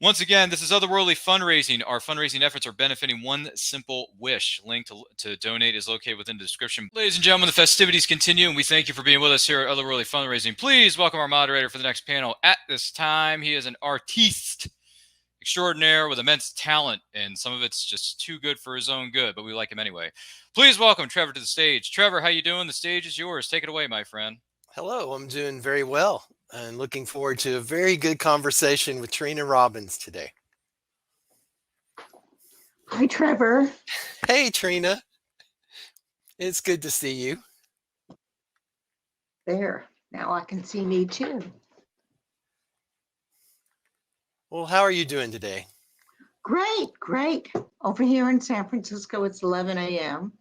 Once again, this is Otherworldly Fundraising. Our fundraising efforts are benefiting one simple wish. Link to donate is located within the description. Ladies and gentlemen, the festivities continue, and we thank you for being with us here at Otherworldly Fundraising. Please welcome our moderator for the next panel. At this time, he is an artiste extraordinaire with immense talent, and some of it's just too good for his own good, but we like him anyway. Please welcome Trevor to the stage. Trevor, how you doing? The stage is yours. Take it away, my friend. Hello, I'm doing very well and looking forward to a very good conversation with Trina Robbins today. Hi, Trevor. Hey, Trina. It's good to see you. There. Now I can see me too. Well, how are you doing today? Great. Over here in San Francisco, it's 11 a.m.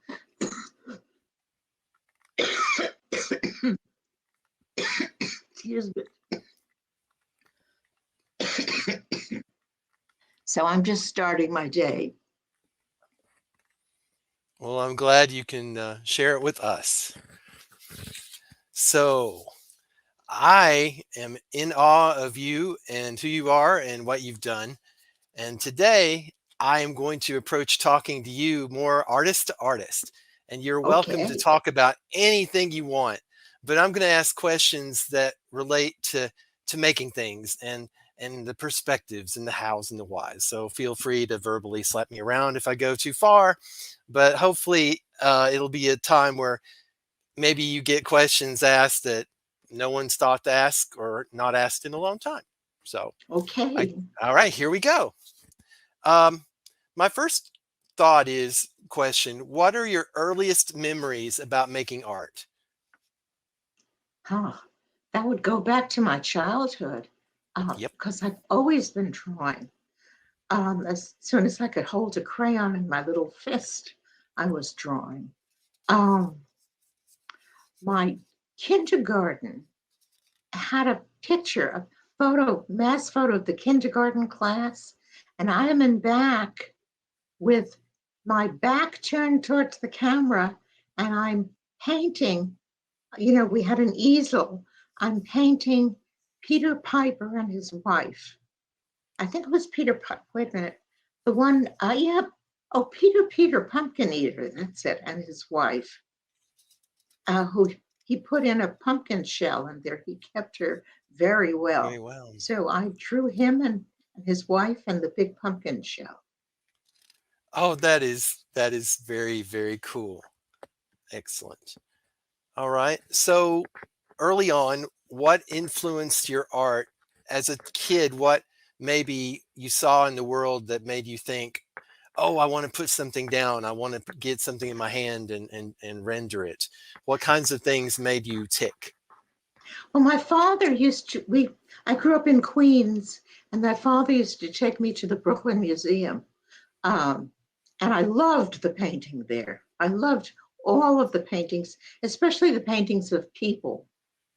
Excuse me. So I'm just starting my day. Well, I'm glad you can share it with us. So, I am in awe of you and who you are and what you've done. And today, I am going to approach talking to you more artist to artist. And you're welcome to Okay. talk about anything you want. But I'm going to ask questions that relate to making things and the perspectives and the hows and the whys. So feel free to verbally slap me around if I go too far. But hopefully, it'll be a time where maybe you get questions asked that no one's thought to ask or not asked in a long time. So, Okay. all right, here we go. Um, my first thought is question: what are your earliest memories about making art? Huh. That would go back to my childhood Yep. because I've always been drawing. As soon as I could hold a crayon in my little fist, I was drawing. Um, my kindergarten had a picture, a mass photo of the kindergarten class, and I am in back with my back turned towards the camera, and I'm painting. We had an easel. I'm painting Peter Piper and his wife. I think it was Peter Piper. Wait a minute. The one, yeah. Oh, Peter Pumpkin Eater. That's it. And his wife, who he put in a pumpkin shell in there. He kept her very well. Very well. So I drew him and his wife and the big pumpkin shell. Oh, that is very, very cool. Excellent. All right. So early on, what influenced your art as a kid? What maybe you saw in the world that made you think, oh, I want to put something down. I want to get something in my hand and render it. What kinds of things made you tick? Well, my father I grew up in Queens, and my father used to take me to the Brooklyn Museum. Um, and I loved the painting there. I loved all of the paintings, especially the paintings of people.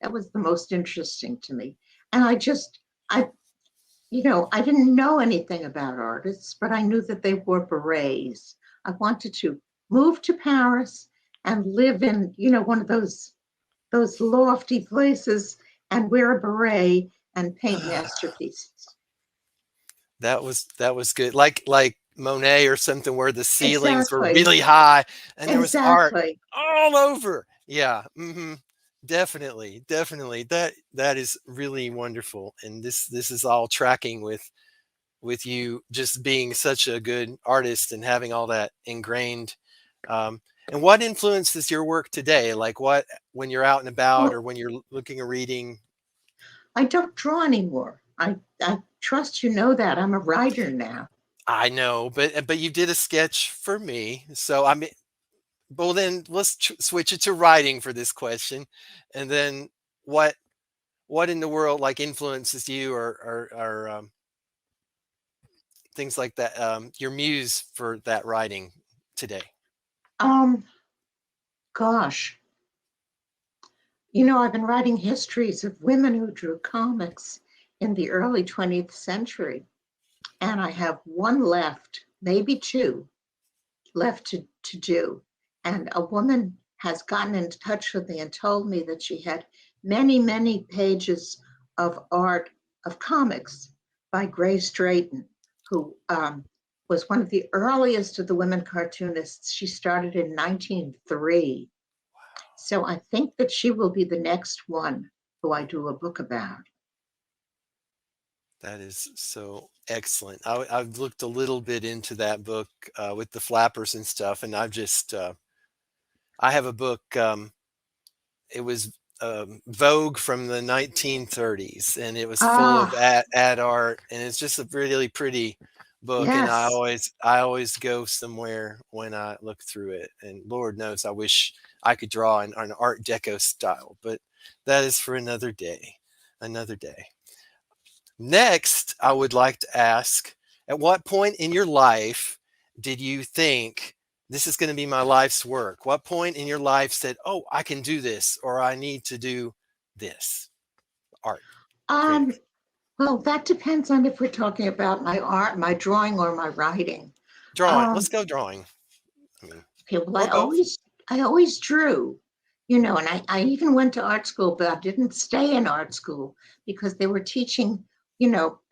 That was the most interesting to me. And I didn't know anything about artists, but I knew that they wore berets. I wanted to move to Paris and live in, one of those lofty places and wear a beret and paint masterpieces. That was good. Like Monet or something where the ceilings were Exactly. really high and there was art Exactly. all over. Yeah. Definitely. That is really wonderful. And this is all tracking with you just being such a good artist and having all that ingrained. And what influences your work today? Like what when you're out and about or Well, when you're looking or reading? I don't draw anymore. I trust you know that. I'm a writer now. I know, but you did a sketch for me, so I mean, well then let's switch it to writing for this question, and then what what in the world like influences you or things like that? Your muse for that writing today. Um, Gosh, I've been writing histories of women who drew comics in the early 20th century, and I have one left, maybe two left to do. And a woman has gotten in touch with me and told me that she had many, many pages of art of comics by Grace Drayton, who was one of the earliest of the women cartoonists. She started in 1903. So I think that she will be the next one who I do a book about. That is so excellent. I've looked a little bit into that book with the flappers and stuff, and I've just I have a book. It was Vogue from the 1930s, and it was full of Ah, ad art, and it's just a really pretty book. And yes. I always go somewhere when I look through it. And Lord knows, I wish I could draw in an Art Deco style, but that is for another day. Another day. Next, I would like to ask, at what point in your life did you think this is going to be my life's work? What point in your life said, "Oh, I can do this," or "I need to do this"? Art, Um, creative, well, that depends on if we're talking about my art, my drawing, or my writing. drawing. Um, Let's go drawing. I mean, okay, well, or both. I always drew, and I even went to art school, but I didn't stay in art school because they were teaching,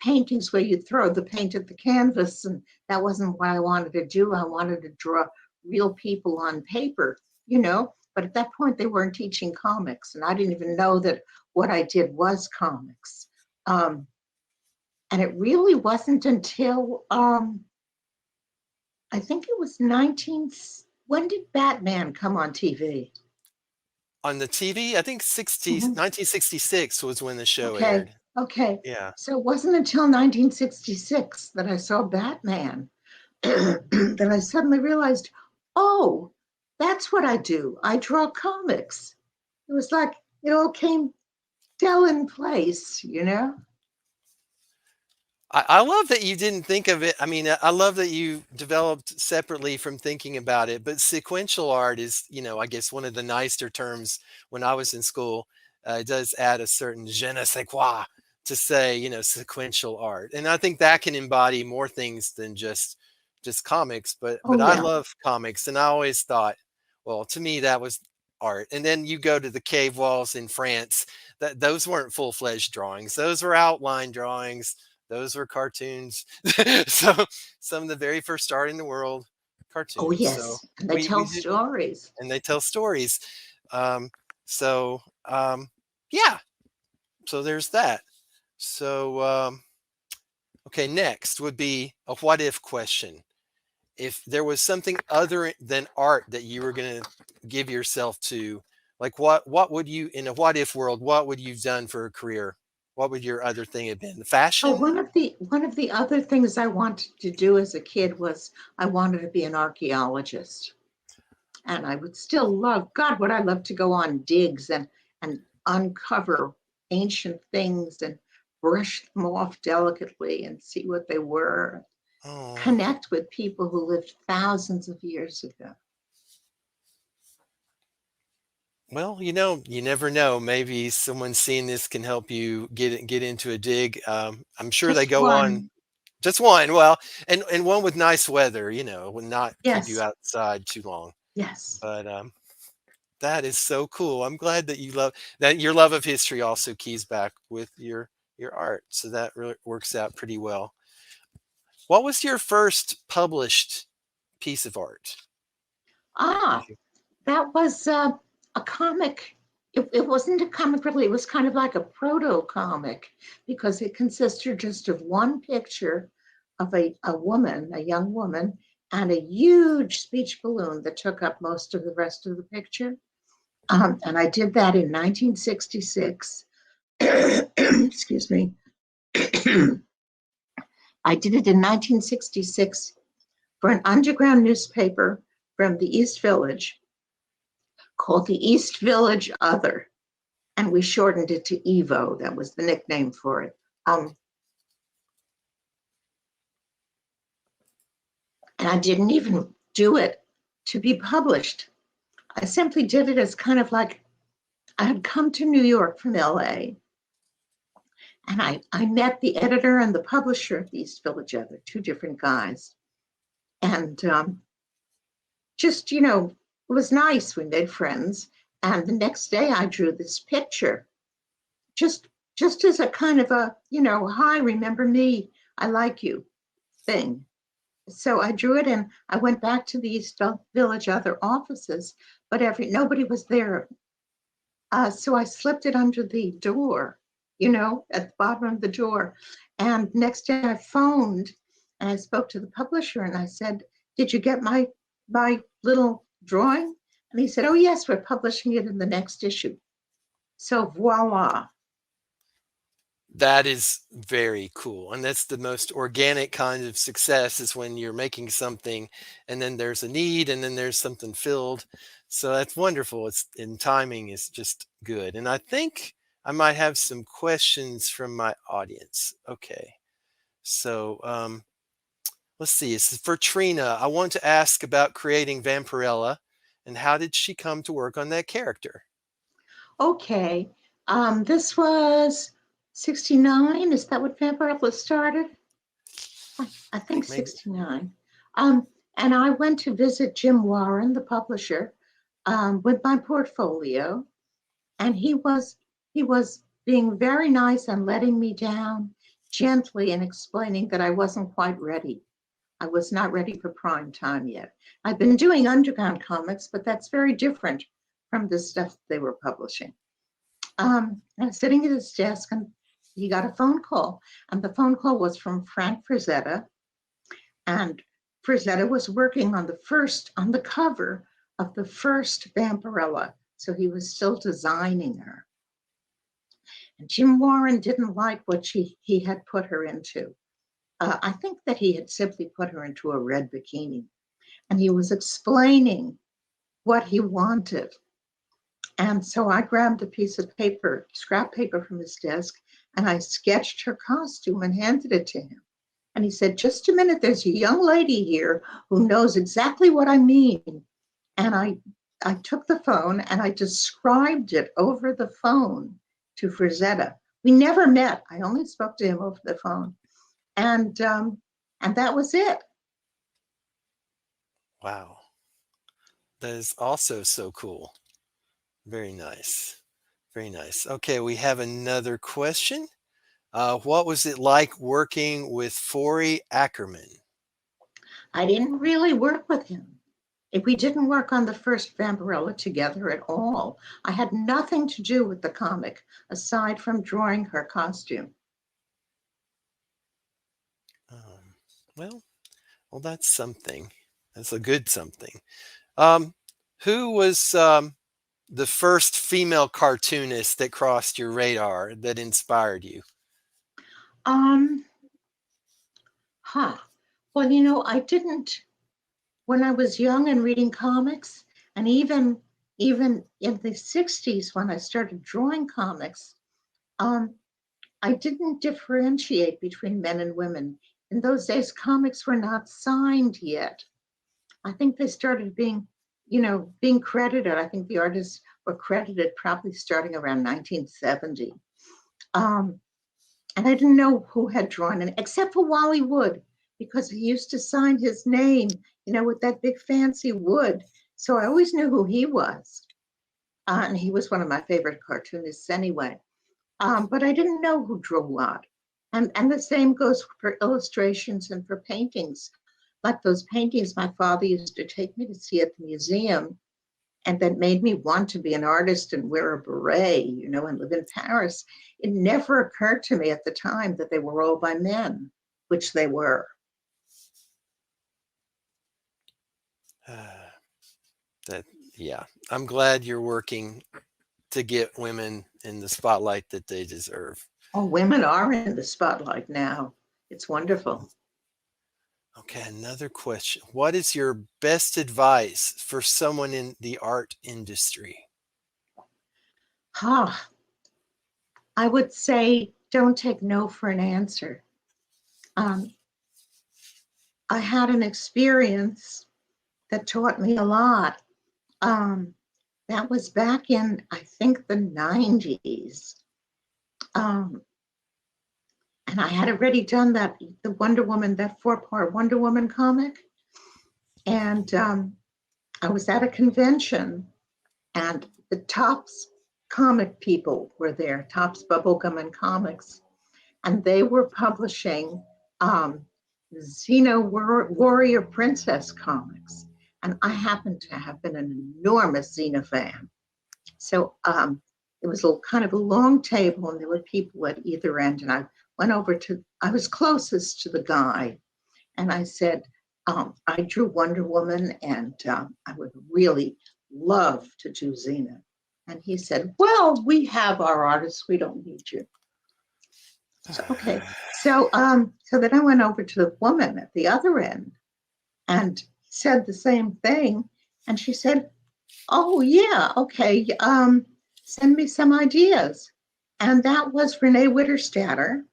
paintings where you throw the paint at the canvas, and that wasn't what I wanted to do. I wanted to draw real people on paper. But at that point, they weren't teaching comics, and I didn't even know that what I did was comics. Um, and it really wasn't until I think it was when did Batman come on TV? On the TV, I think Mhm. 1966 was when the show Okay, aired. okay. Yeah. So it wasn't until 1966 that I saw Batman that I suddenly realized, oh, that's what I do. I draw comics. It was like it all came fell in place. I love that you didn't think of it. I mean, I love that you developed separately from thinking about it. But sequential art is, I guess one of the nicer terms when I was in school. It does add a certain je ne sais quoi to say, sequential art, and I think that can embody more things than just comics. But Oh I yeah. love comics, and I always thought, well, to me that was art. And then you go to the cave walls in France. That those weren't full fledged drawings; those were outline drawings, those were cartoons. So some of the very first art in the world, Oh cartoons. So yes. And they we tell did, stories. and they tell stories. Um, so yeah. So there's that. So okay, next would be a what if question. If there was something other than art that you were going to give yourself to, like what would you, in a what if world, what would you have done for a career? What would your other thing have been? Oh, Fashion? one of the other things I wanted to do as a kid was I wanted to be an archaeologist. And I would still love, God, would I love to go on digs and uncover ancient things and brush them off delicately and see what they were, Oh, connect with people who lived thousands of years ago. well, you never know. Maybe someone seeing this can help you get into a dig. I'm sure they Just go on one. just one. Well, and one with nice weather, will not keep you Yes, outside too long. yes. But that is so cool. I'm glad that you love that. Your love of history also keys back with your art, so that really works out pretty well. What was your first published piece of art? Ah, If you- that was a comic. It wasn't a comic really, it was kind of like a proto comic because it consisted just of one picture of a woman, a young woman, and a huge speech balloon that took up most of the rest of the picture. And I did that in 1966. Excuse me. I did it in 1966 for an underground newspaper from the East Village called the East Village Other, and we shortened it to Evo. That was the nickname for it. And I didn't even do it to be published. I simply did it as kind of like I had come to New York from LA, and I met the editor and the publisher of the East Village Other, two different guys. And just, it was nice. We made friends. And the next day I drew this picture, just just as a kind of a, hi, remember me, I like you thing. So I drew it and I went back to the East Village other offices, but nobody was there. So I slipped it under the door, at the bottom of the door. And next day I phoned and I spoke to the publisher and I said, did you get my little drawing? And he said, oh yes, we're publishing it in the next issue. So voila. That is very cool. And that's the most organic kind of success, is when you're making something and then there's a need and then there's something filled. So that's wonderful. And timing is just good. And I think I might have some questions from my audience. Okay. So let's see. This is for Trina. I want to ask about creating Vampirella, and how did she come to work on that character? Okay. This was 69. Is that what Vampirella started? I think Maybe. 69. And I went to visit Jim Warren, the publisher, with my portfolio, and he was being very nice and letting me down gently and explaining that I wasn't quite ready. I was not ready for prime time yet. I've been doing underground comics, but that's very different from the stuff they were publishing. I was sitting at his desk and he got a phone call, and the phone call was from Frank Frazetta, and Frazetta was working on the cover of the first Vampirella, so he was still designing her. And Jim Warren didn't like what he had put her into. I think that he had simply put her into a red bikini, and he was explaining what he wanted. And so I grabbed a piece of paper, scrap paper from his desk, and I sketched her costume and handed it to him. And he said, just a minute, there's a young lady here who knows exactly what I mean. And I took the phone and I described it over the phone to Frazetta. We never met. I only spoke to him over the phone. And that was it. Wow. That is also so cool. Very nice. Very nice. Okay, we have another question. What was it like working with Forey Ackerman? I didn't really work with him. We didn't work on the first Vampirella together at all. I had nothing to do with the comic aside from drawing her costume. Well, that's something. That's a good something. Who was the first female cartoonist that crossed your radar, that inspired you? Well, I didn't, when I was young and reading comics, and even in the 60s when I started drawing comics, I didn't differentiate between men and women. In those days, comics were not signed yet. I think they started being credited. I think the artists were credited probably starting around 1970. And I didn't know who had drawn it, except for Wally Wood, because he used to sign his name, with that big fancy wood. So I always knew who he was. And he was one of my favorite cartoonists anyway. But I didn't know who drew what. And the same goes for illustrations and for paintings. Like those paintings my father used to take me to see at the museum, and that made me want to be an artist and wear a beret, and live in Paris. It never occurred to me at the time that they were all by men, which they were. Yeah, I'm glad you're working to get women in the spotlight that they deserve. Oh, women are in the spotlight now. It's wonderful. Okay, another question. What is your best advice for someone in the art industry? I would say don't take no for an answer. I had an experience that taught me a lot. That was back in, I think, the 90s. And I had already done the Wonder Woman, that 4-part Wonder Woman comic. And I was at a convention, and the tops comic people were there, Topps Bubblegum and Comics, and they were publishing Xena Warrior Princess comics. And I happen to have been an enormous Xena fan. So it was kind of a long table, and there were people at either end. And I went over I was closest to the guy, and I said, I drew Wonder Woman, and I would really love to do Xena. And he said, well, we have our artists, we don't need you. So, okay. So then I went over to the woman at the other end and said the same thing. And she said, oh, yeah, okay. Send me some ideas. And that was Renee Witterstatter,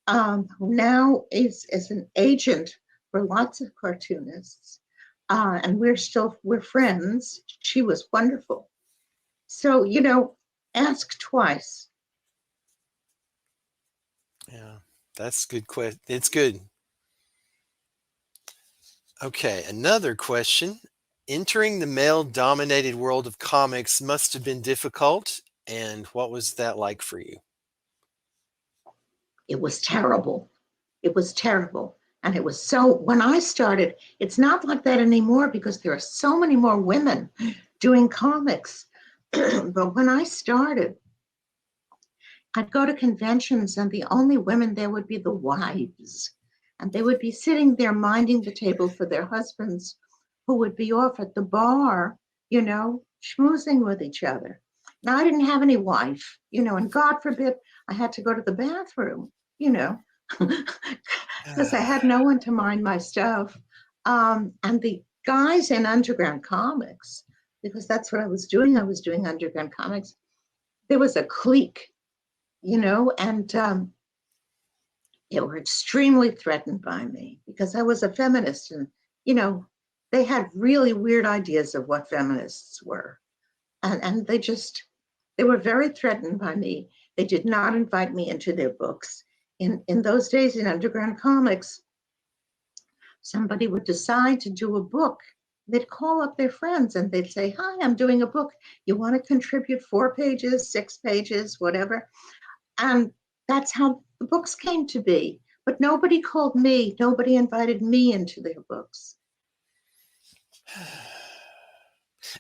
who now is an agent for lots of cartoonists. And we're friends. She was wonderful. So, ask twice. Yeah, that's good. It's good. Okay, another question. Entering the male-dominated world of comics must have been difficult. And what was that like for you? It was terrible. It was terrible. And it was so, when I started, it's not like that anymore because there are so many more women doing comics. But when I started, I'd go to conventions and the only women there would be the wives. And they would be sitting there minding the table for their husbands who would be off at the bar, schmoozing with each other. Now, I didn't have any wife, and God forbid I had to go to the bathroom, because I had no one to mind my stuff. And the guys in underground comics, because that's what I was doing underground comics, there was a clique, and they were extremely threatened by me because I was a feminist, and, they had really weird ideas of what feminists were. And they were very threatened by me. They did not invite me into their books. In those days in underground comics, somebody would decide to do a book. They'd call up their friends and they'd say, hi, I'm doing a book. You want to contribute 4 pages, 6 pages, whatever? And that's how the books came to be. But nobody called me. Nobody invited me into their books.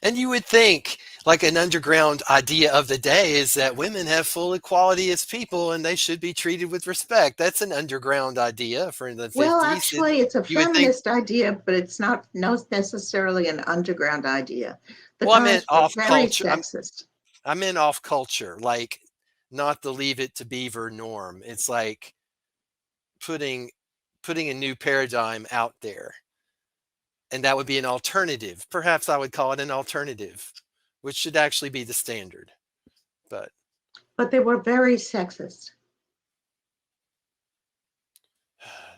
And you would think, like, an underground idea of the day is that women have full equality as people and they should be treated with respect. That's an underground idea for the 50s. Well, actually, it's a feminist idea, but it's not necessarily an underground idea. I meant off very culture. Sexist. I meant off culture, like not the Leave It to Beaver norm. It's like putting a new paradigm out there. And that would be an alternative. Perhaps I would call it an alternative, which should actually be the standard. But they were very sexist.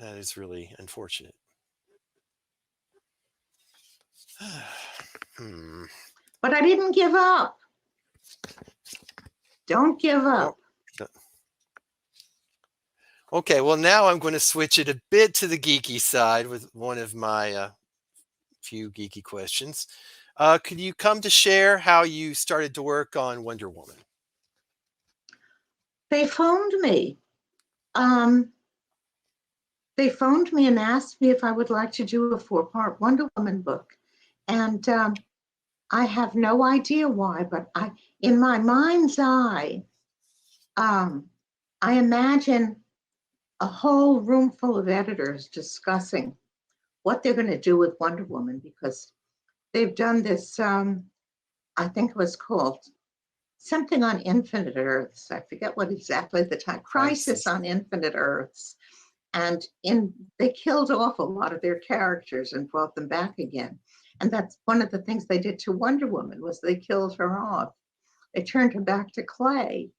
That is really unfortunate. But I didn't give up. Don't give up. Okay, well, now I'm going to switch it a bit to the geeky side with one of my few geeky questions. Could you come to share how you started to work on Wonder Woman? They phoned me. They phoned me and asked me if I would like to do a 4-part Wonder Woman book. And I have no idea why, but in my mind's eye, I imagine a whole room full of editors discussing what they're going to do with Wonder Woman, because they've done this, I think it was called something on Infinite Earths. I forget what exactly the time, Crisis on Infinite Earths. And they killed off a lot of their characters and brought them back again. And that's one of the things they did to Wonder Woman, was they killed her off. They turned her back to clay.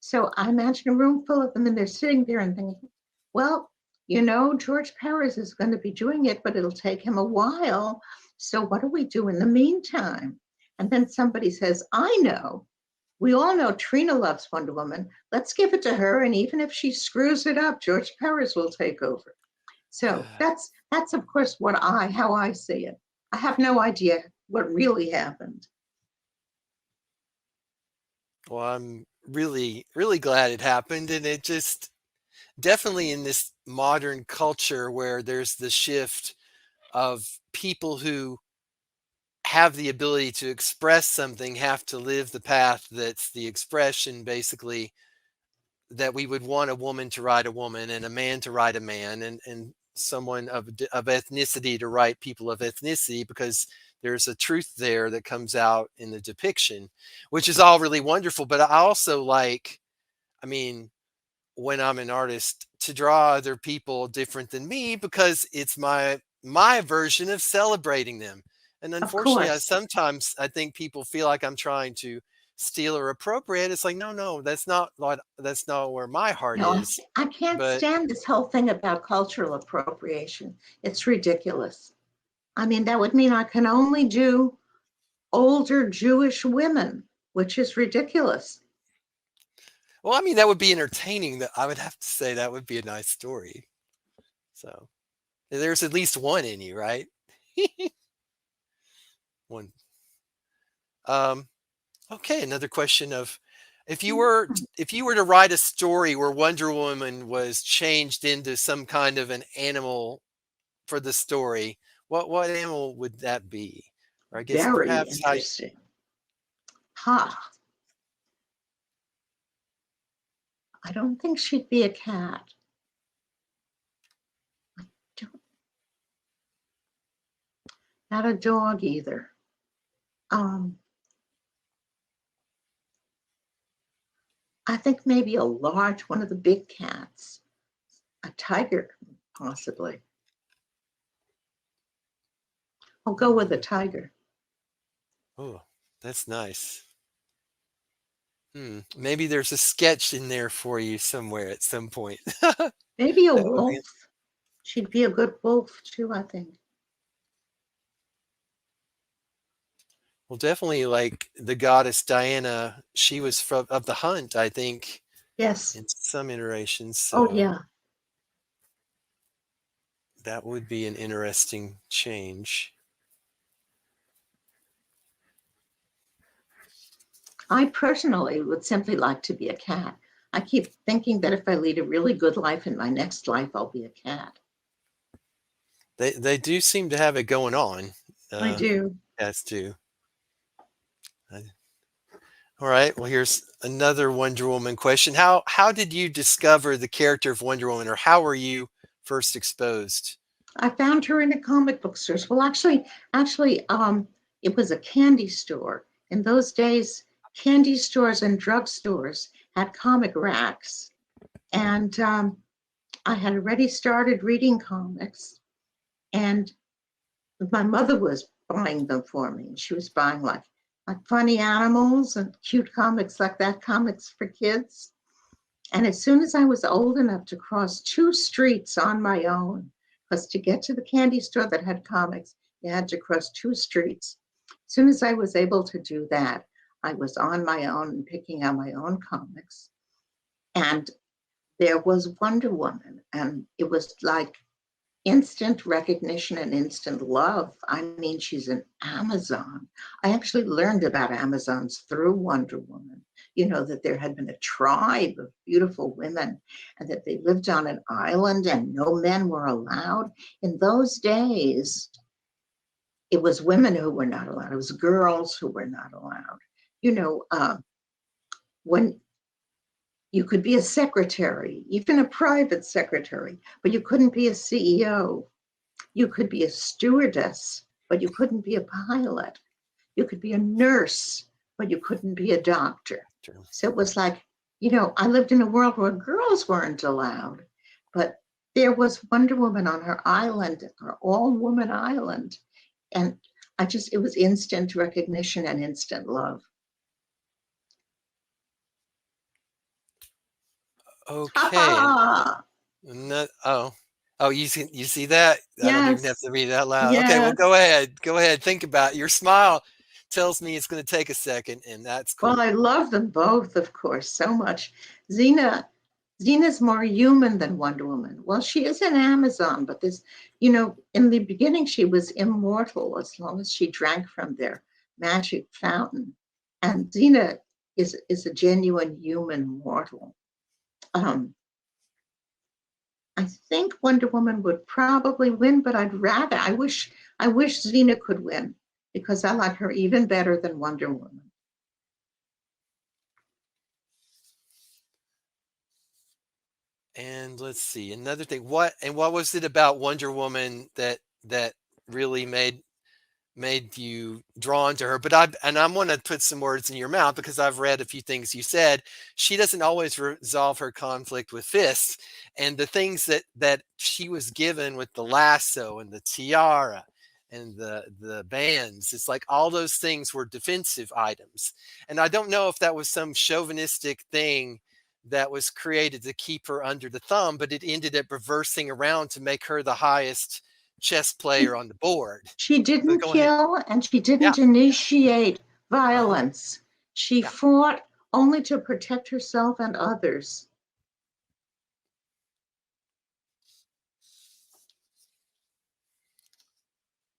So I imagine a room full of them, and they're sitting there and thinking, well, George Perez is going to be doing it, but it'll take him a while. So what do we do in the meantime? And then somebody says, I know. We all know Trina loves Wonder Woman. Let's give it to her. And even if she screws it up, George Perez will take over. So that's of course how I see it. I have no idea what really happened. Well, I'm really, really glad it happened. And it just definitely in this modern culture where there's the shift of people who have the ability to express something have to live the path that's the expression, basically, that we would want a woman to write a woman and a man to write a man, and someone of ethnicity to write people of ethnicity, because there's a truth there that comes out in the depiction, which is all really wonderful. But I also like, I mean, when I'm an artist, to draw other people different than me, because it's my version of celebrating them. And Of unfortunately, course. sometimes I think people feel like I'm trying to steal or appropriate. It's like, no, no, that's not where my heart No, is. I can't But stand this whole thing about cultural appropriation. It's ridiculous. I mean, that would mean I can only do older Jewish women, which is ridiculous. well, I mean, that would be entertaining. That I would have to say that would be a nice story. So there's at least one in you, right? One. Um, Okay, another question of, if you were to write a story where Wonder Woman was changed into some kind of an animal for the story, what animal would that be? Or I guess Very perhaps I interesting. Ha, I don't think she'd be a cat. I don't, not a dog either. Um, I think maybe a large one of the big cats, a tiger, possibly. I'll go with a tiger. oh, that's nice. Maybe there's a sketch in there for you somewhere at some point. Maybe a That would be, wolf. She'd be a good wolf too, I think. well, definitely like the goddess Diana. She was from of the hunt, I think, Yes. in some iterations. Oh, So yeah. that would be an interesting change. I personally would simply like to be a cat. I keep thinking that if I lead a really good life in my next life, I'll be a cat. They do seem to have it going on. I Uh, do. cats do. I- All right. Well, here's another Wonder Woman question. How did you discover the character of Wonder Woman, or how were you first exposed? I found her in a comic book store. Well, it was a candy store. In those days, candy stores and drugstores had comic racks, and I had already started reading comics, and my mother was buying them for me. She was buying like funny animals and cute comics like that, comics for kids. And as soon as I was old enough to cross 2 streets on my own, because to get to the candy store that had comics, you had to cross 2 streets. As soon as I was able to do that, I was on my own and picking out my own comics. And there was Wonder Woman, and it was like instant recognition and instant love. I mean, she's an Amazon. I actually learned about Amazons through Wonder Woman. You know, that there had been a tribe of beautiful women and that they lived on an island and no men were allowed. In those days, it was women who were not allowed, it was girls who were not allowed. You know, when you could be a secretary, even a private secretary, but you couldn't be a CEO. You could be a stewardess, but you couldn't be a pilot. You could be a nurse, but you couldn't be a doctor. Sure. So it was like, you know, I lived in a world where girls weren't allowed, but there was Wonder Woman on her island, her all woman island. And it was instant recognition and instant love. Okay. Oh, you see that? I don't even have Yes, to read it out loud. Okay. Well, yes. go ahead. Go ahead. Think about it. Your smile tells me it's going to take a second, and that's Well, I cool. love them both, of course, so much. Xena, Xena's more human than Wonder Woman. Well, she is an Amazon, but this, you know, in the beginning, she was immortal as long as she drank from their magic fountain. And Xena is a genuine human mortal. I think Wonder Woman would probably win, but I wish Xena could win because I like her even better than Wonder Woman. And let's see, another thing. What was it about Wonder Woman that really made you drawn to her? But I'm going to put some words in your mouth because I've read a few things you said. She doesn't always resolve her conflict with fists, and the things that she was given with the lasso and the tiara and the bands, it's like all those things were defensive items. And I don't know if that was some chauvinistic thing that was created to keep her under the thumb, but it ended up reversing around to make her the highest chess player on the board. She didn't Go ahead. kill and she Yeah. didn't initiate violence. She Yeah. fought only to protect herself and others.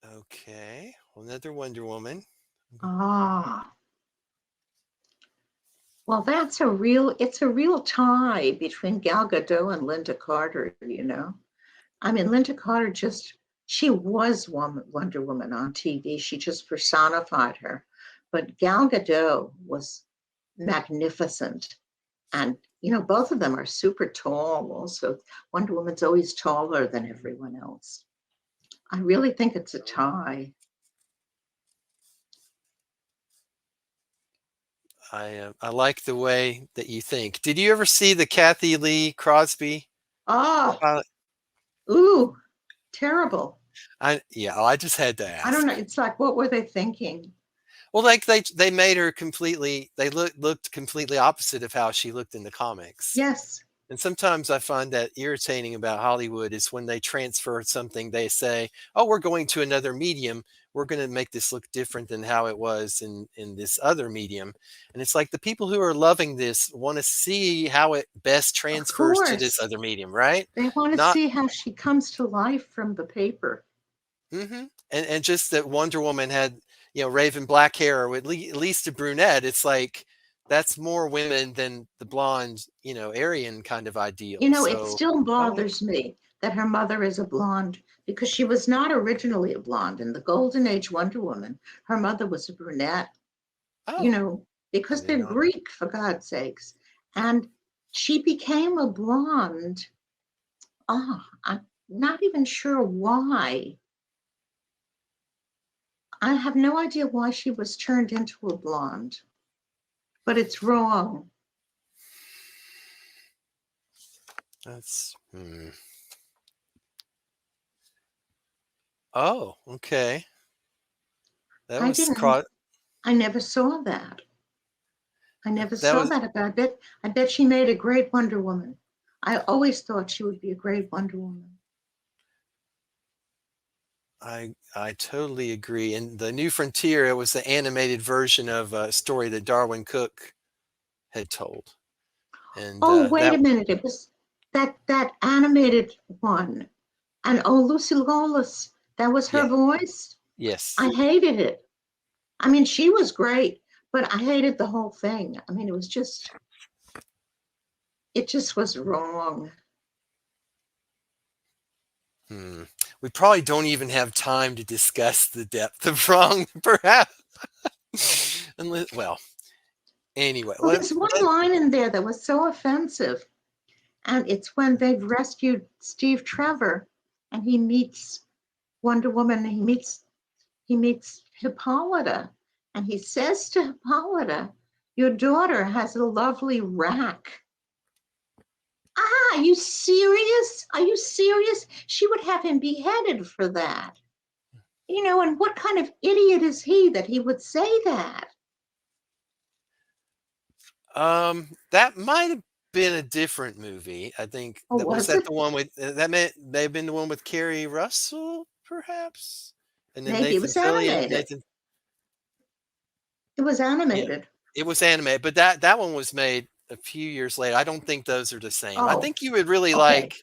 Okay. Well, another Wonder Woman. Ah. Well, it's a real tie between Gal Gadot and Linda Carter, you know. I mean, Linda Carter she was Wonder Woman on TV. She just personified her. But Gal Gadot was magnificent. And, you know, both of them are super tall also. Wonder Woman's always taller than everyone else. I really think it's a tie. I like the way that you think. Did you ever see the Kathy Lee Crosby? Oh, Uh, ooh, terrible. I just had to I don't ask. know. It's like, what were they thinking? Well, like they made her completely. They looked completely opposite of how she looked in the comics. Yes. And sometimes I find that irritating about Hollywood is when they transfer something, they say, "Oh, we're going to another medium. We're going to make this look different than how it was in this other medium." And it's like the people who are loving this want to see how it best Of transfers to this course. other medium, right? They want to Not see how she comes to life from the paper. and just that Wonder Woman had, raven black hair or at least a brunette. It's like that's more women than the blonde, Aryan kind of You ideal. know, it So still I want bothers me that her mother is a blonde because she was not originally a blonde. In the Golden Age Wonder Woman, her mother was a brunette, you oh, know, I because did they're not. Greek, for God's sakes. And she became a blonde. Oh, I'm not even sure why. I have no idea why she was turned into a blonde, but it's wrong. That's Oh, okay. That I was didn't, caught. I never saw that. I never That saw was that about it. I bet she made a great Wonder Woman. I always thought she would be a great Wonder Woman. I totally agree. In the New Frontier, it was the animated version of a story that Darwin Cook had told, and Oh, wait that a minute. It was that animated one. And oh, Lucy Lawless, that was her yeah, voice. yes. I hated it. I mean, she was great, but I hated the whole thing. I mean, it just was wrong. Hmm. We probably don't even have time to discuss the depth of wrong, perhaps. Unless, well, anyway, Well, there's one line in there that was so offensive. And it's when they've rescued Steve Trevor and he meets Wonder Woman and he meets Hippolyta. And he says to Hippolyta, your daughter has a lovely rack. Ah, are you serious? Are you serious? She would have him beheaded for that. You know, and what kind of idiot is he that he would say that? that might have been a different movie. I think Oh, that was was that it? the one with may have been the one with Carrie Russell, perhaps, and then Maybe it Nathan was Fillion. animated. It was Yeah, animated. it was animated, but that one was made a few years later. I don't think those are the same. I Oh, think you would really okay. like.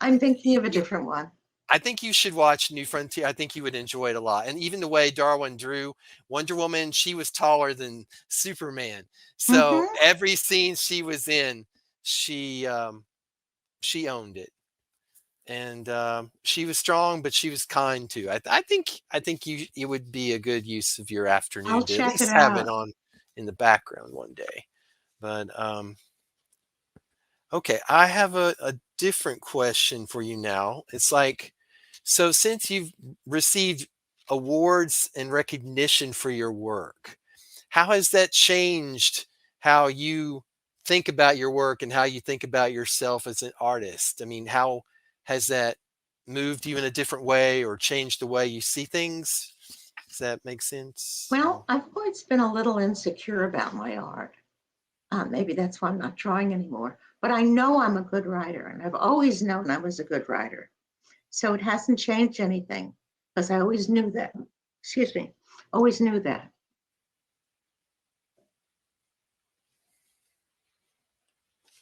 I'm thinking of a You, different one. I think you should watch New Frontier. I think you would enjoy it a lot. And even the way Darwin drew Wonder Woman, she was taller than Superman. So Mm-hmm. every scene she was in, she she owned it. And she was strong, but she was kind too. I think you it would be a good use of your I'll afternoon to at check it least have it out. on in the background one day. But okay, I have a different question for you now. It's like, so since you've received awards and recognition for your work, how has that changed how you think about your work and how you think about yourself as an artist? I mean, how has that moved you in a different way or changed the way you see things? Does that make sense? Well, I've always been a little insecure about my art. Maybe that's why I'm not drawing anymore. But I know I'm a good writer, and I've always known I was a good writer. So it hasn't changed anything because I always knew that. Excuse me, always knew that.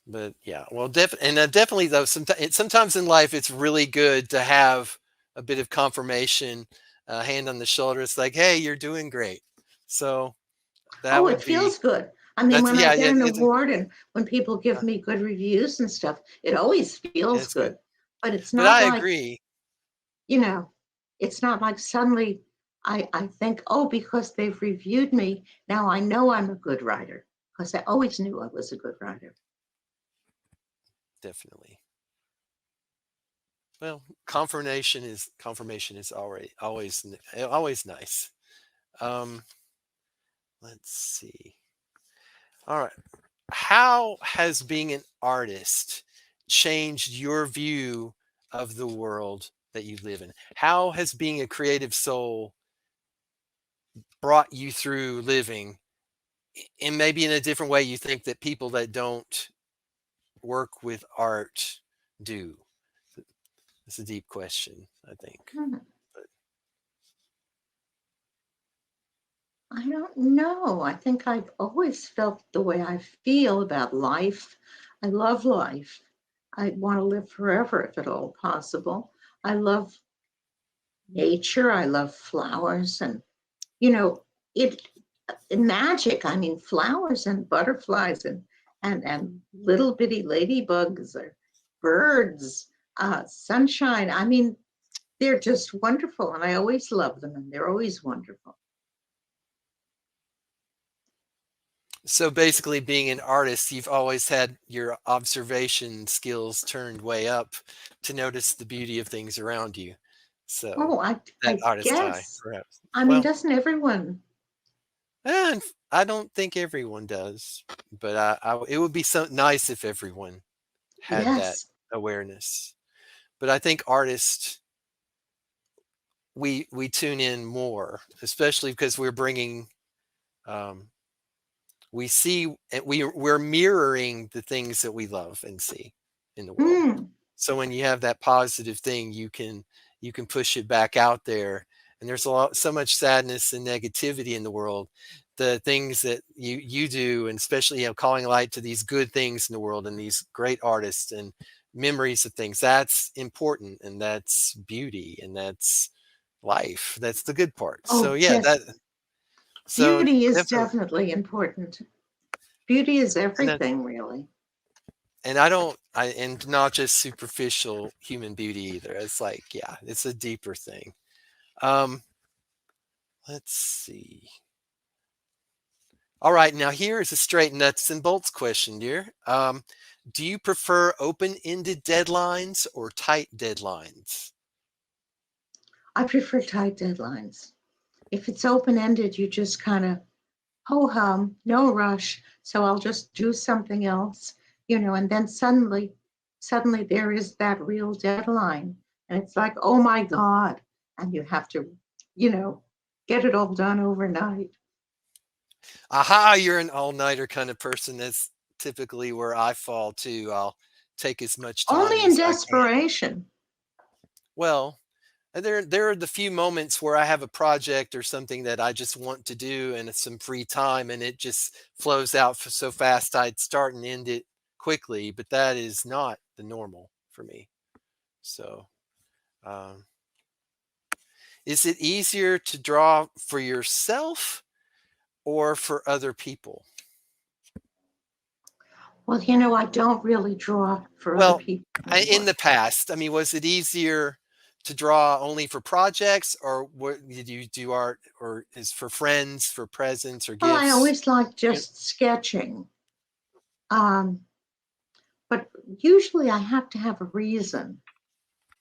But yeah, well, definitely though, sometimes in life it's really good to have a bit of confirmation, a hand on the shoulder. It's like, hey, you're doing great. So that Oh, it would be feels good. I mean, that's when I yeah, get yeah, an award and when people give me good reviews and stuff, it always feels it's good. good. But it's But not I like, agree. you know, it's not like suddenly I think, oh, because they've reviewed me, now I know I'm a good writer. Because I always knew I was a good writer. Definitely. Well, confirmation is always nice. Um, let's see. All right. How has being an artist changed your view of the world that you live in? How has being a creative soul brought you through living, and maybe in a different way you think that people that don't work with art do? It's a deep question, I think. Hmm. But I don't know. I think I've always felt the way I feel about life. I love life. I want to live forever if at all possible. I love nature. I love flowers and, you know, it magic. I mean, flowers and butterflies and little bitty ladybugs or birds, sunshine. I mean, they're just wonderful, and I always love them, and they're always wonderful. so basically, being an artist, you've always had your observation skills turned way up to notice the beauty of things around you. So Oh, that I artist eye, guess. perhaps. I mean, Well, doesn't everyone? and I don't think everyone does, but it would be so nice if everyone had that Yes. awareness. But I think artists, we tune in more, especially because we're bringing, um, we see, we're mirroring the things that we love and see in the world. Mm. So when you have that positive thing, you can push it back out there. And there's so much sadness and negativity in the world. The things that you do, and especially calling light to these good things in the world and these great artists and memories of things, that's important, and that's beauty, and that's life. That's the good part. So Oh, yeah, yes. that so Beauty is definitely. definitely important. Beauty is And that everything, really. and I don't I and not just superficial human beauty either. It's like, yeah, it's a deeper thing. Um, let's see. All right, now here is a straight nuts and bolts question, dear. Do you prefer open-ended deadlines or tight deadlines? I prefer tight deadlines. If it's open ended, you just kind of ho hum, no rush. So I'll just do something else, and then suddenly there is that real deadline. And it's like, oh my God. And you have to, you know, get it all done overnight. Aha, you're an all-nighter kind of person. That's typically where I fall too. I'll take as much time Only in as I can. desperation. Well, and there are the few moments where I have a project or something that I just want to do and it's some free time and it just flows out so fast I'd start and end it quickly, but that is not the normal for me. So Um, is it easier to draw for yourself or for other people? Well, I don't really draw for other Well, people in anymore. the past, I mean, was it easier to draw only for projects, or what did you do art, or is for friends, for presents or Well, I gifts? always like just sketching. Um, but usually I have to have a reason.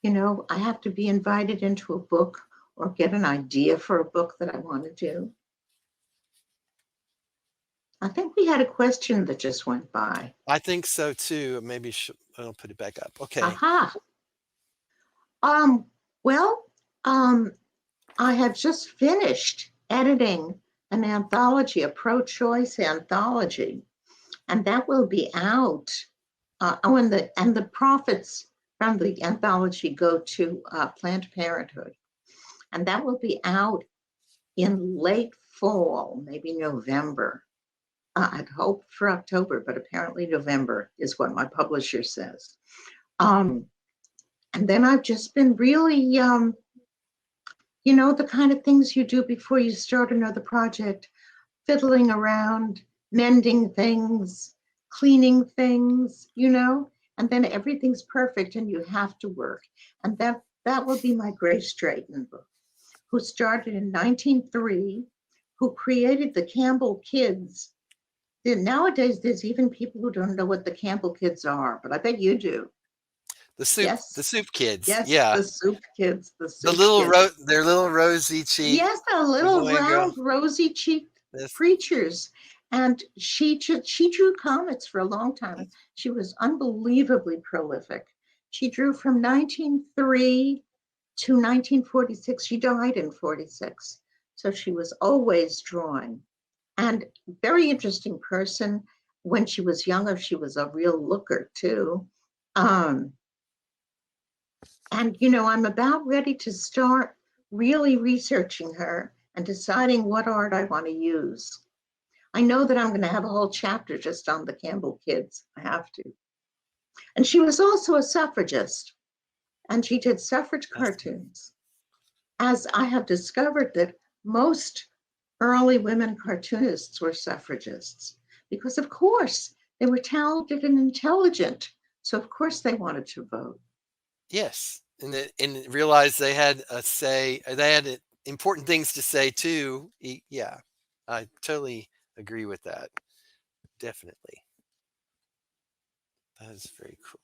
I have to be invited into a book or get an idea for a book that I want to do. I think we had a question that just went by. I think so too. Maybe I'll put it back up. Okay. Aha. Um, well, um, I have just finished editing an anthology, a pro-choice anthology, and that will be out. And the profits from the anthology go to Planned Parenthood, and that will be out in late fall, maybe November. I'd hope for October, but apparently November is what my publisher says. And then I've just been really, the kind of things you do before you start another project, fiddling around, mending things, cleaning things, and then everything's perfect and you have to work. And that will be my Grace Drayton book, who started in 1903, who created the Campbell Kids. Nowadays, there's even people who don't know what the Campbell Kids are, but I bet you do. The Yes, soup kids. yes, Yeah. the Soup Kids, the The Soup Kids. their little rosy cheek Yes, the little boy and girl. round, rosy-cheeked This, creatures. And she drew comics for a long time. She was unbelievably prolific. She drew from 1903 to 1946. She died in 46. So she was always drawing. And very interesting person. When she was younger, she was a real looker too. And I'm about ready to start really researching her and deciding what art I want to use. I know that I'm going to have a whole chapter just on the Campbell Kids. I have to. And she was also a suffragist, and she did suffrage cartoons. As I have discovered that most early women cartoonists were suffragists, because of course they were talented and intelligent. So of course they wanted to vote. yes, and realized they had a say. They had important things to say too. Yeah, I totally agree with that. Definitely, that is very cool.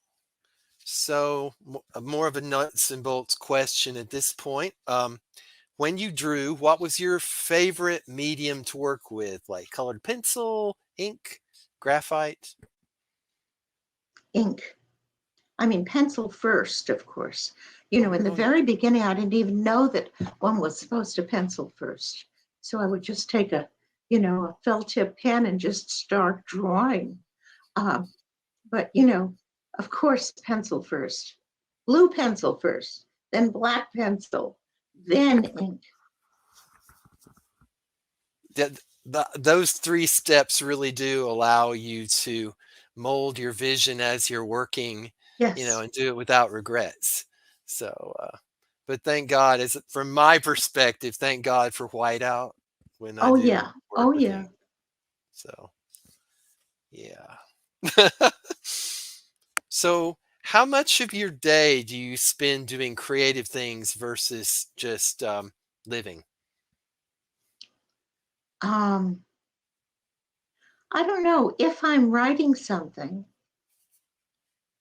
So, more of a nuts and bolts question at this point. When you drew, what was your favorite medium to work with? Like colored pencil, ink, graphite? Ink. I mean, pencil first, of course. In the Oh, yeah. very beginning, I didn't even know that one was supposed to pencil first. So I would just take a felt tip pen and just start drawing. But, of course, pencil first, blue pencil first, then black pencil, then ink. Those three steps really do allow you to mold your vision as you're working, Yes. and do it without regrets. So, but thank God, from my perspective, thank God for whiteout when I Oh, do yeah. work Oh, with yeah. ink. So, yeah. So, how much of your day do you spend doing creative things versus just living? Um, I don't know if I'm writing something.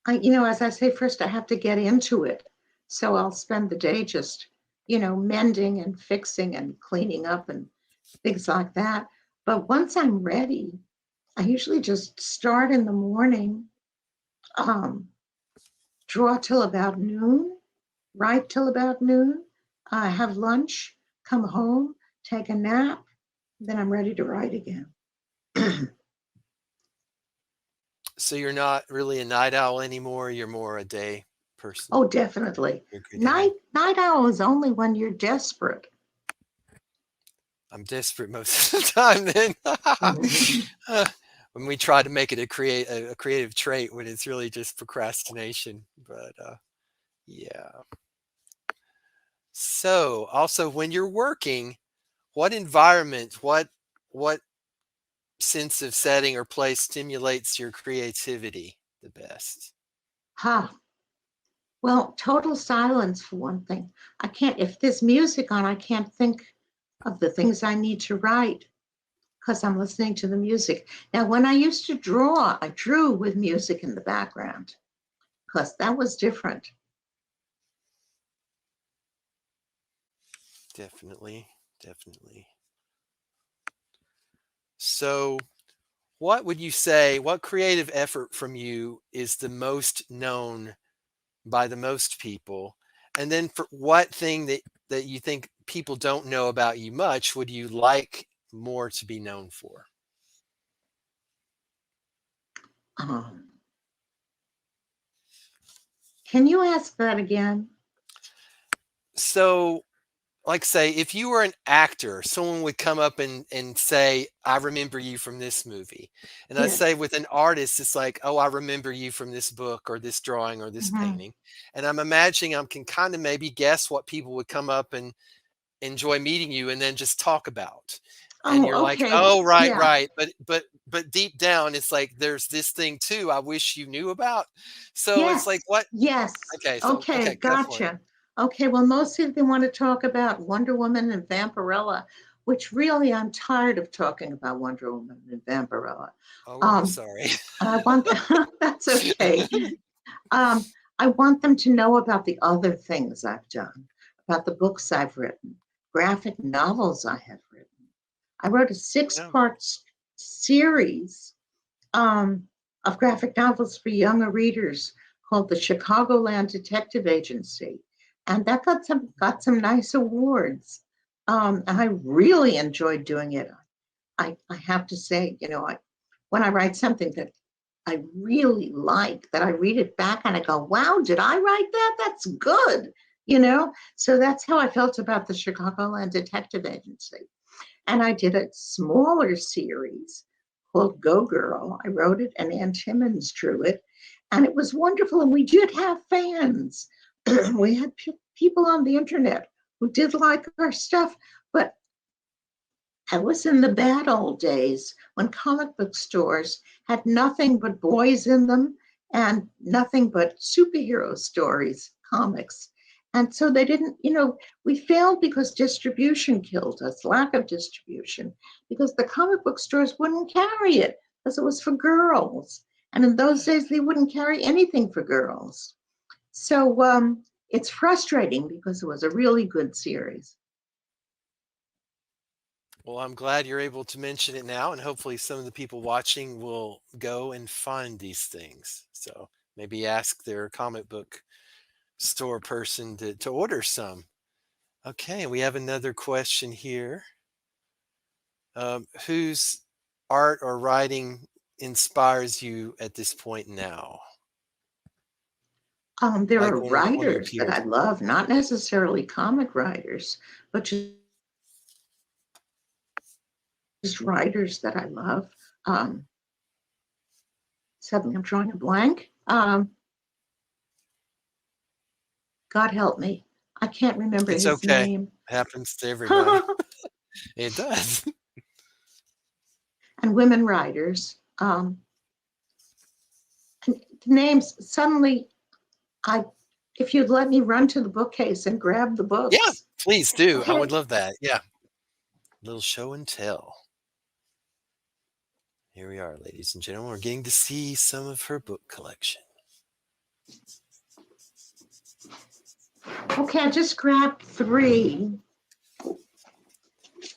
As I say, first I have to get into it. So I'll spend the day just, mending and fixing and cleaning up and things like that. But once I'm ready, I usually just start in the morning, um, draw till about noon, write till about noon, have lunch, come home, take a nap, then I'm ready to write again. So you're not really a night owl anymore. You're more a day person. Oh, definitely. You're a good Night day. night owl is only when you're desperate. I'm desperate most of the time. Then Uh, when we try to make it a creative trait, when it's really just procrastination. But yeah. So also when you're working, what environment, what sense of setting or place stimulates your creativity the best? Ha. Well, total silence for one thing. I can't, if there's music on, I can't think of the things I need to write because I'm listening to the music. Now, when I used to draw, I drew with music in the background because that was different. Definitely, definitely. So what would you say, what creative effort from you is the most known by the most people? And then for what thing that you think people don't know about you much would you like more to be known for? Um, can you ask that again? So like say if you were an actor, someone would come up and say, I remember you from this movie. And I say Yes. with an artist, it's like, oh, I remember you from this book or this drawing or this Mhm. painting. And I'm imagining I can kind of maybe guess what people would come up and enjoy meeting you and then just talk about. And you're Oh, like, okay. oh, right, Yeah. right. But deep down, it's like there's this thing too I wish you knew about. So it's like Yes. what? Yes. Okay, so Okay. okay, go for it. Gotcha. Okay. Well, mostly they want to talk about Wonder Woman and Vampirella, which really I'm tired of talking about Wonder Woman and Vampirella. Oh, I'm Um, sorry. I want that's okay. I want them to know about the other things I've done, about the books I've written, graphic novels I have written. I wrote a Yeah. six-part series of graphic novels for younger readers called the Chicagoland Detective Agency, and that got some nice awards. And I really enjoyed doing it. I have to say, when I write something that I really like, that I read it back and I go, wow, did I write that? That's good. So that's how I felt about the Chicagoland Detective Agency. And I did a smaller series called Go Girl. I wrote it and Ann Timmons drew it. And it was wonderful. And we did have fans. We had people on the internet who did like our stuff. But I was in the bad old days when comic book stores had nothing but boys in them and nothing but superhero stories, comics. And so they didn't, we failed because distribution killed us, lack of distribution, because the comic book stores wouldn't carry it because it was for girls. And in those days, they wouldn't carry anything for girls. So it's frustrating because it was a really good series. Well, I'm glad you're able to mention it now, and hopefully some of the people watching will go and find these things. So maybe ask their comic book store person to order some. Okay, we have another question here. Whose art or writing inspires you at this point now? There Like are one of your writers that peers? I love, not necessarily comic writers, but just writers that I love. Um, Suddenly I'm drawing a blank. God help me. I can't remember It's his okay. name. Happens to everybody. It does. And women writers. And the names suddenly, I, if you'd let me run to the bookcase and grab the Yeah, books. please do. I would Okay. love that. Yeah. Little show and tell. Here we are, ladies and gentlemen. We're getting to see some of her book collection. Okay, I just grabbed three.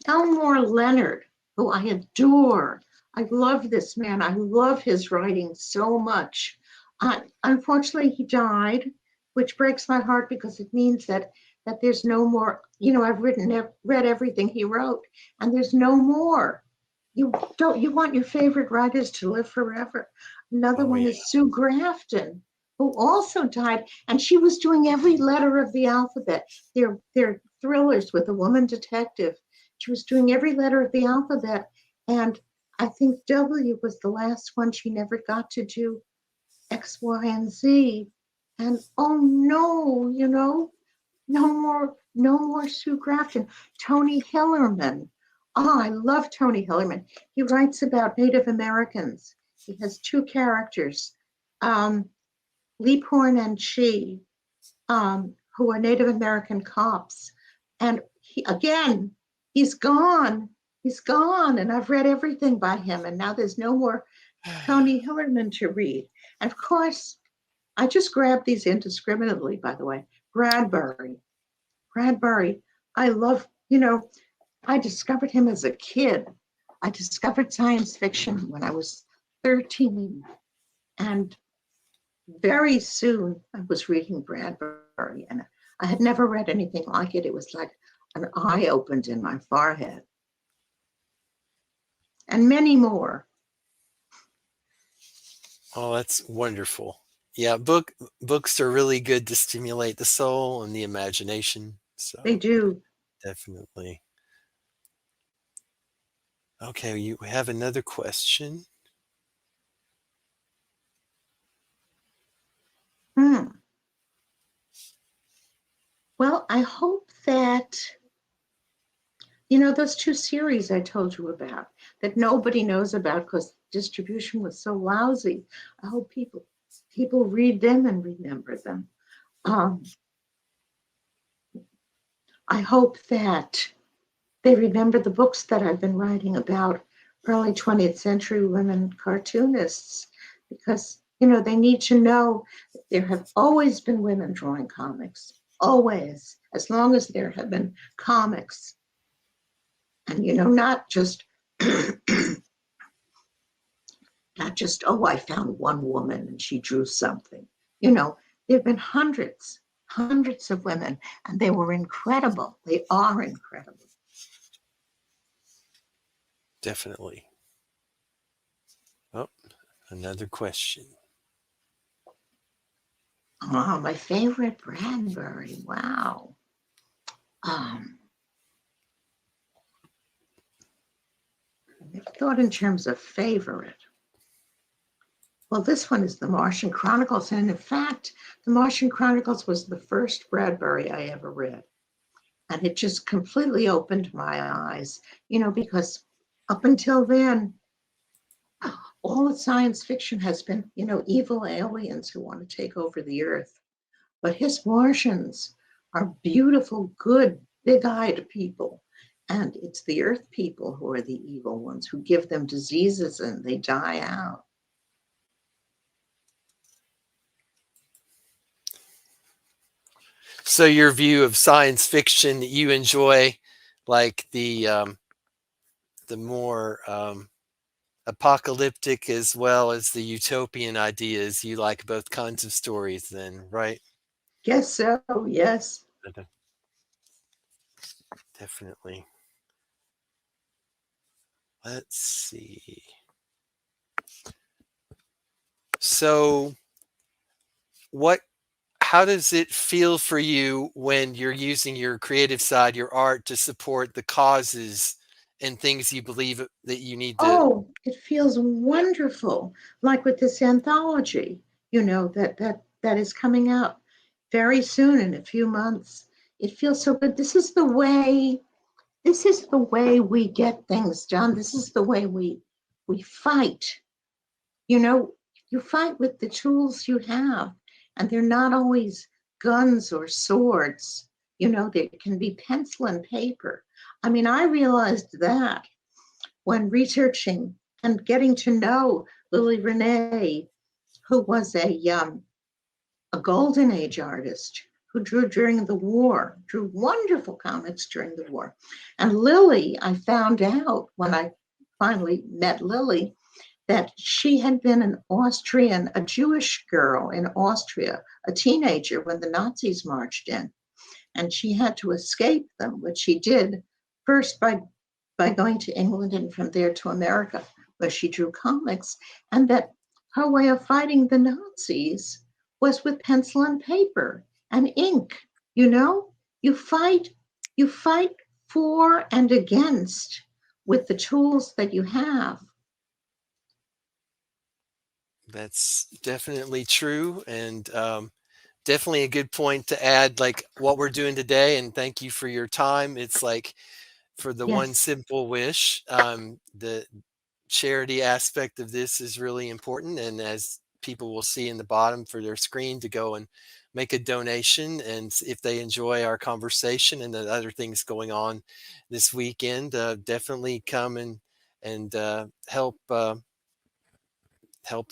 Elmore Leonard, who I adore. I love this man. I love his writing so much. Unfortunately, he died, which breaks my heart because it means that there's no more. I've read everything he wrote, and there's no more. You want your favorite writers to live forever. Another Oh, one yeah. is Sue Grafton, who also died, and she was doing every letter of the alphabet. They're thrillers with a woman detective. She was doing every letter of the alphabet, and I think W was the last one. She never got to do X, Y, and Z. And oh no, No more Sue Grafton. Tony Hillerman. Oh, I love Tony Hillerman. He writes about Native Americans. He has two characters, Leaphorn and Chi, who are Native American cops. And he's gone. He's gone. And I've read everything by him. And now there's no more Tony Hillerman to read. And of course, I just grabbed these indiscriminately, by the way. Bradbury. I love, I discovered him as a kid. I discovered science fiction when I was 13. And very soon I was reading Bradbury, and I had never read anything like it. It was like an eye opened in my forehead. And many more. Oh, that's wonderful. Yeah, books are really good to stimulate the soul and the imagination. So They do. definitely. Okay, you have another question. Well, I hope that, those two series I told you about that nobody knows about because distribution was so lousy. I hope people read them and remember them. I hope that they remember the books that I've been writing about early 20th century women cartoonists, because, they need to know that there have always been women drawing comics, always, as long as there have been comics. And, not just, oh, I found one woman and she drew something. There have been hundreds of women, and they were incredible. They are incredible. Definitely. Oh, another question. Oh, my favorite Bradbury. Wow. I never thought in terms of favorite. Well, this one is The Martian Chronicles. And in fact, The Martian Chronicles was the first Bradbury I ever read. And it just completely opened my eyes, because up until then, all the science fiction has been, evil aliens who want to take over the earth. But his Martians are beautiful, good, big-eyed people. And it's the earth people who are the evil ones, who give them diseases and they die out. So your view of science fiction, you enjoy like the more apocalyptic as well as the utopian ideas. You like both kinds of stories then, right? Guess so, yes. Definitely. Let's see. So how does it feel for you when you're using your creative side, your art, to support the causes and things you believe that you need to? Oh, it feels wonderful. Like with this anthology, that is coming out very soon, in a few months. It feels so good. This is the way we get things done. This is the way we fight. You fight with the tools you have, and they're not always guns or swords. They can be pencil and paper. I mean, I realized that when researching and getting to know Lily Renee, who was a golden age artist who drew during the war, drew wonderful comics during the war. And Lily, I found out when I finally met Lily, that she had been a Jewish girl in Austria, a teenager when the Nazis marched in. And she had to escape them, which she did first by going to England and from there to America, where she drew comics. And that her way of fighting the Nazis was with pencil and paper and ink. You fight for and against with the tools that you have. That's definitely true. And definitely a good point to add, like what we're doing today. And thank you for your time. It's like for the one Yes. simple wish, the charity aspect of this is really important. And as people will see in the bottom for their screen, to go and make a donation. And if they enjoy our conversation and the other things going on this weekend, definitely come and help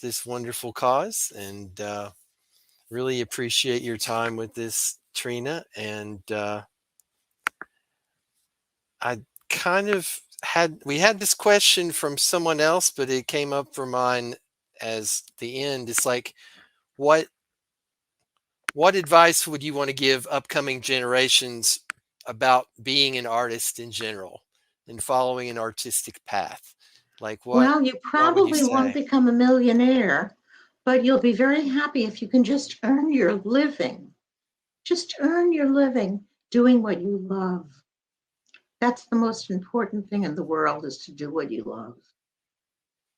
this wonderful cause. And really appreciate your time with this, Trina. And I kind of we had this question from someone else, but it came up for mine as the end. It's like, what advice would you want to give upcoming generations about being an artist in general and following an artistic path? Like Well, you what would you probably won't say? become a millionaire, but you'll be very happy if you can just earn your living. Just earn your living doing what you love. That's the most important thing in the world, is to do what you love.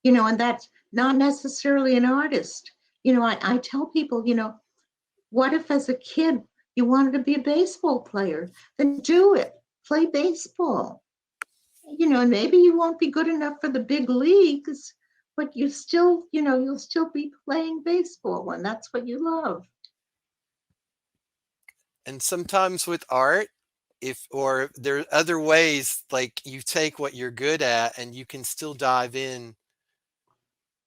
And that's not necessarily an artist. I tell people, what if as a kid you wanted to be a baseball player? Then do it. Play baseball. And maybe you won't be good enough for the big leagues, but you'll still be playing baseball, and that's what you love. And sometimes with art, or there are other ways, like you take what you're good at and you can still dive in.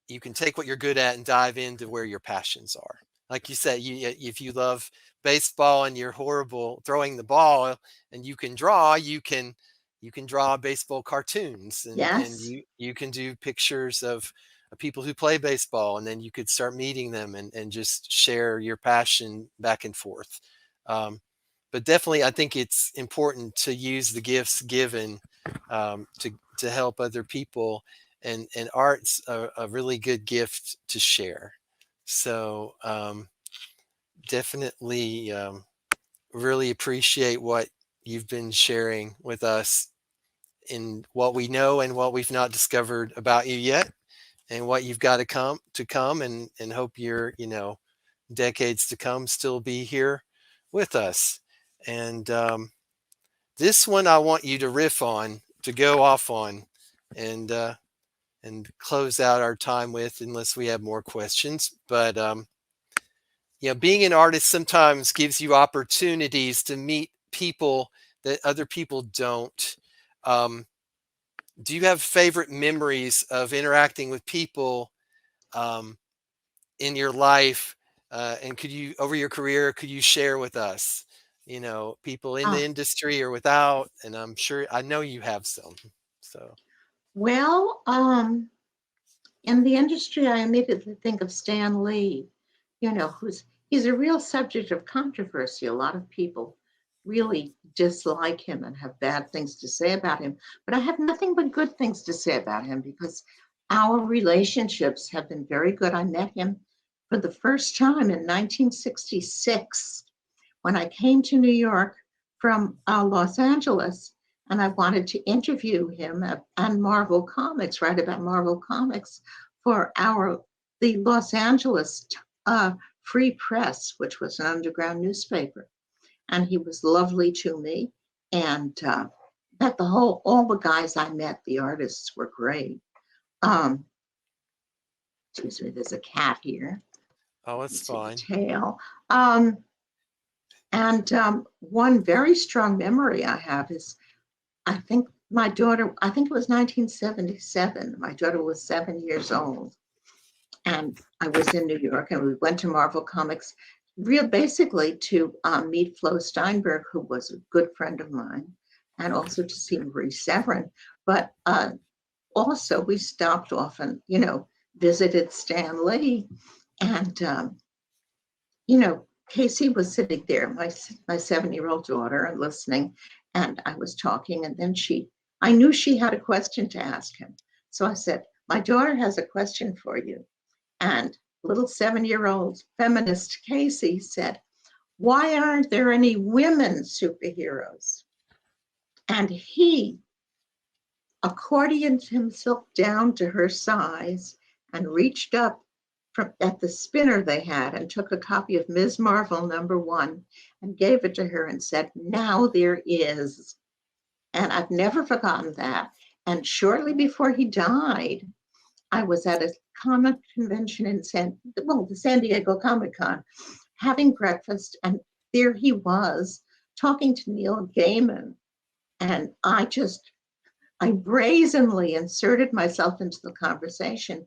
You can take what you're good at and dive into where your passions are. Like you said, if you love baseball and you're horrible throwing the ball and you can draw baseball cartoons, and Yes. you can do pictures of people who play baseball, and then you could start meeting them and just share your passion back and forth. But definitely, I think it's important to use the gifts given, to help other people, and art's a really good gift to share. So definitely, really appreciate what you've been sharing with us in what we know and what we've not discovered about you yet, and what you've got to come, and hope your decades to come still be here with us. And this one I want you to riff on, to go off on, and close out our time with, unless we have more questions. But being an artist sometimes gives you opportunities to meet people that other people don't. Do you have favorite memories of interacting with people in your life? And could you, over your career, could you share with us, people in the Uh, industry or without? And I know you have some. So, well, in the industry, I immediately think of Stan Lee, he's a real subject of controversy. A lot of people really dislike him and have bad things to say about him. But I have nothing but good things to say about him, because our relationships have been very good. I met him for the first time in 1966 when I came to New York from Los Angeles, and I wanted to interview him on Marvel Comics, write about Marvel Comics for the Los Angeles Free Press, which was an underground newspaper. And he was lovely to me. And all the guys I met, the artists, were great. Excuse me, there's a cat here. oh, You can it's see the fine. tail. And one very strong memory I have is, I think it was 1977. My daughter was 7 years old. And I was in New York, and we went to Marvel Comics, basically to meet Flo Steinberg, who was a good friend of mine, and also to see Marie Severin. But also, we stopped off and, visited Stan Lee. And Casey was sitting there, my 7-year-old daughter, and listening. And I was talking, and then I knew she had a question to ask him. So I said, "My daughter has a question for you." And little 7-year-old feminist Casey said, "Why aren't there any women superheroes?" And he accordioned himself down to her size and reached up at the spinner they had and took a copy of Ms. Marvel #1 and gave it to her and said, "Now there is." And I've never forgotten that. And shortly before he died, I was at a comic convention in the San Diego Comic Con, having breakfast, and there he was talking to Neil Gaiman. And I brazenly inserted myself into the conversation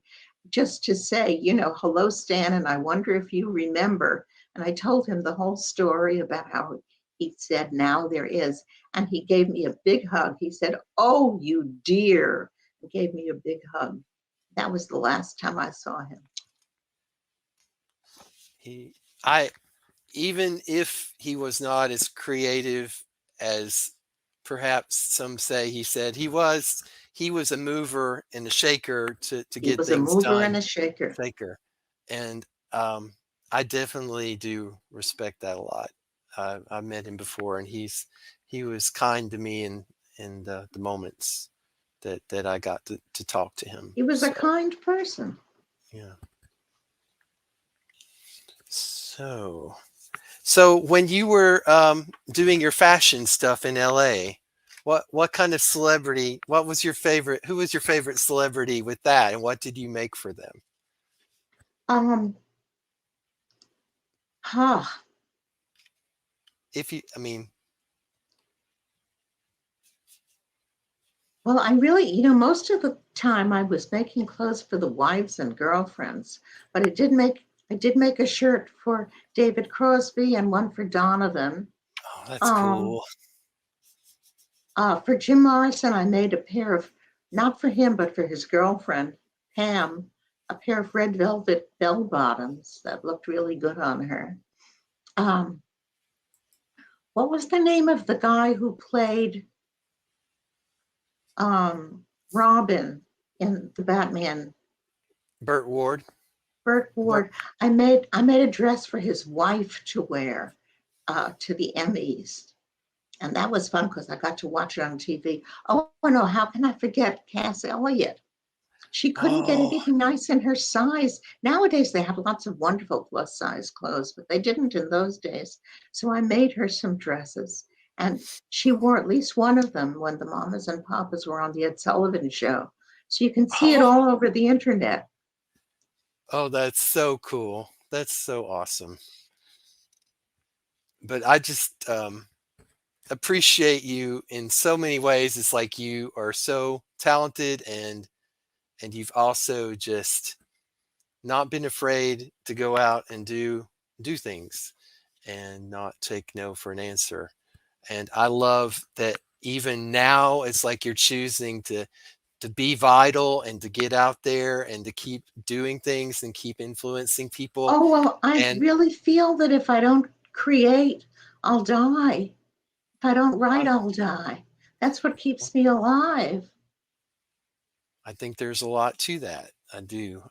just to say, "Hello, Stan, and I wonder if you remember." And I told him the whole story about how he said, "Now there is." And he gave me a big hug. He said, "Oh, you dear," and gave me a big hug. That was the last time I saw him. Even if he was not as creative as perhaps some say, he said he was a mover and a shaker to get was a things mover done. and a shaker. And I definitely do respect that a lot. I met him before, and he was kind to me in the moments that I got to talk to him. He was a kind person. Yeah. So when you were doing your fashion stuff in LA, what kind of celebrity? What was your favorite? Who was your favorite celebrity with that, and what did you make for them? Well, I really, most of the time I was making clothes for the wives and girlfriends, but I did make a shirt for David Crosby and one for Donovan. Oh, that's cool. For Jim Morrison, I made a pair of, not for him, but for his girlfriend, Pam, a pair of red velvet bell bottoms that looked really good on her. What was the name of the guy who played Robin in the Batman? Burt Ward. I made a dress for his wife to wear to the Emmys, and that was fun because I got to watch it on TV. Oh no, how can I forget Cass Elliot? She couldn't get anything nice in her size. Nowadays they have lots of wonderful plus size clothes, but they didn't in those days. So I made her some dresses, and she wore at least one of them when the Mamas and Papas were on the Ed Sullivan Show. So you can see it all over the internet. Oh, that's so cool. That's so awesome. But I just appreciate you in so many ways. It's like you are so talented, and you've also just not been afraid to go out and do things and not take no for an answer. And I love that even now it's like you're choosing to be vital and to get out there and to keep doing things and keep influencing people. Oh, well, I really feel that if I don't create, I'll die. If I don't write, I'll die. That's what keeps me alive. I think there's a lot to that. I do.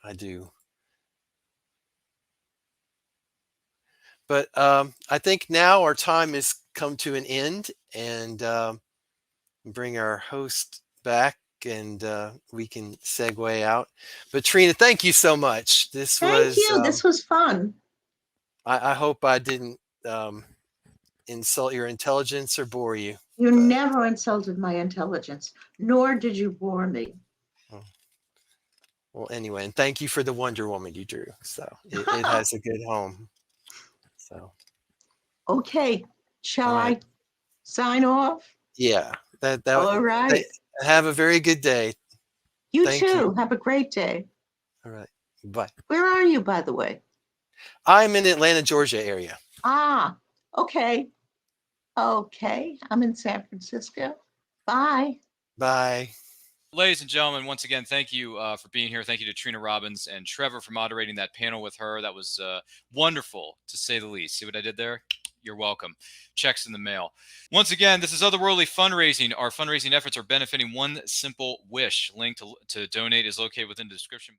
But I think now our time has come to an end, and bring our host back, and we can segue out. But Trina, thank you so much. Thank you. This was fun. I hope I didn't insult your intelligence or bore you. You never insulted my intelligence, nor did you bore me. Well, anyway, and thank you for the Wonder Woman you drew. So it has a good home. So. Okay. Shall I sign off? Yeah. All right. Have a very good day. You too. Have a great day. All right. Bye. Where are you, by the way? I'm in Atlanta, Georgia area. Okay. Okay. I'm in San Francisco. Bye. Bye. Ladies and gentlemen, once again, thank you for being here. Thank you to Trina Robbins and Trevor for moderating that panel with her. That was wonderful, to say the least. See what I did there? You're welcome. Checks in the mail. Once again, this is Otherworldly Fundraising. Our fundraising efforts are benefiting one simple wish. Link to donate is located within the description.